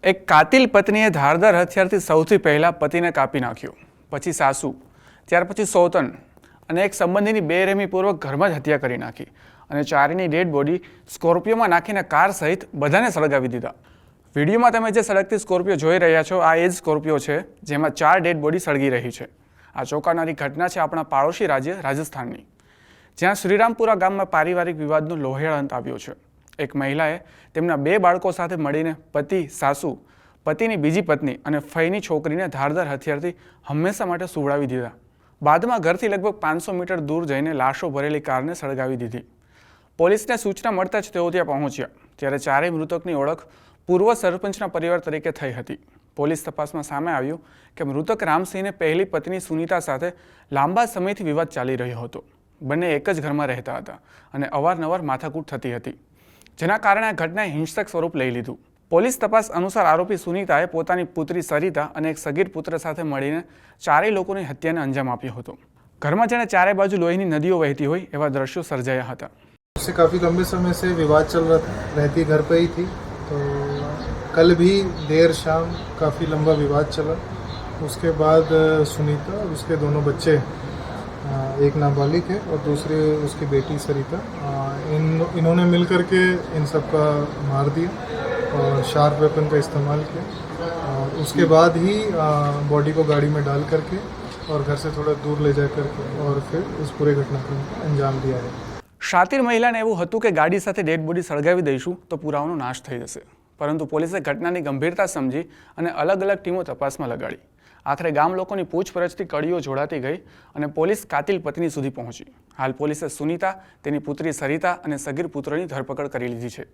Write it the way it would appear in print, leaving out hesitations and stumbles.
એક કાતિલ પત્નીએ ધારદાર હથિયારથી સૌથી પહેલાં પતિને કાપી નાખ્યો, પછી સાસુ, ત્યાર પછી સોતન અને એક સંબંધીની બેરહેમીપૂર્વક ઘરમાં જ હત્યા કરી નાખી અને ચારેયની ડેડ બોડી સ્કોર્પિયોમાં નાખીને કાર સહિત બધાને સળગાવી દીધા। વિડીયોમાં તમે જે સળગતી સ્કોર્પિયો જોઈ રહ્યા છો, આ એ જ સ્કોર્પિયો છે જેમાં 4 ડેડ બોડી સળગી રહી છે। આ ચોંકાવનારી ઘટના છે આપણા પાડોશી રાજ્ય રાજસ્થાનની, જ્યાં શ્રીરામપુરા ગામમાં પારિવારિક વિવાદનો લોહેળ અંત આવ્યો છે। એક મહિલાએ તેમના 2 બાળકો સાથે મળીને પતિ, સાસુ, પતિની બીજી પત્ની અને ફઈની છોકરીને ધારદાર હથિયારથી હંમેશા માટે સુવડાવી દીધા। બાદમાં ઘરથી લગભગ 500 મીટર દૂર જઈને લાશો ભરેલી કારને સળગાવી દીધી। પોલીસને સૂચના મળતા જ તેઓ ત્યાં પહોંચ્યા, ત્યારે ચારેય મૃતકની ઓળખ પૂર્વ સરપંચના પરિવાર તરીકે થઈ હતી। પોલીસ તપાસમાં સામે આવ્યું કે મૃતક રામસિંહને પહેલી પત્ની સુનીતા સાથે લાંબા સમયથી વિવાદ ચાલી રહ્યો હતો। બંને એક જ ઘરમાં રહેતા હતા અને અવારનવાર માથાકૂટ થતી હતી, જેના કારણે આ ઘટનાએ હિંસક સ્વરૂપ લઈ લીધું। પોલીસ તપાસ અનુસાર આરોપી સુનીતાએ પોતાની પુત્રી સરિતા અને એક સગીર પુત્ર સાથે મળીને ચારેય લોકોની હત્યાને અંજામ આપ્યો હતો। ઘરમાં જેને ચારે બાજુ લોહીની નદીઓ વહેતી હોય એવા દ્રશ્યો સર્જાયા હતા। उससे काफ़ी लंबे समय से विवाद चल रहा था, रहती घर पे ही थी। तो कल भी देर शाम काफ़ी लंबा विवाद चला। उसके बाद सुनीता और उसके दोनों बच्चे, एक नाबालिग है और दूसरे उसकी बेटी सरिता, इन्होंने मिल कर के इन सब का मार दिया और शार्प वेपन का इस्तेमाल किया। और उसके बाद ही बॉडी को गाड़ी में डाल करके और घर से थोड़ा दूर ले जा करके और फिर इस पूरे घटनाक्रम को अंजाम दिया है। શાતિર મહિલાને એવું હતું કે ગાડી સાથે ડેડ બોડી સળગાવી દઈશું તો પુરાવાનો નાશ થઈ જશે, પરંતુ પોલીસે ઘટનાની ગંભીરતા સમજી અને અલગ અલગ ટીમો તપાસમાં લગાડી। આખરે ગામ લોકોની પૂછપરછથી કડીઓ જોડાતી ગઈ અને પોલીસ કાતિલ પત્ની સુધી પહોંચી। હાલ પોલીસે સુનીતા, તેની પુત્રી સરિતા અને સગીર પુત્રની ધરપકડ કરી લીધી છે।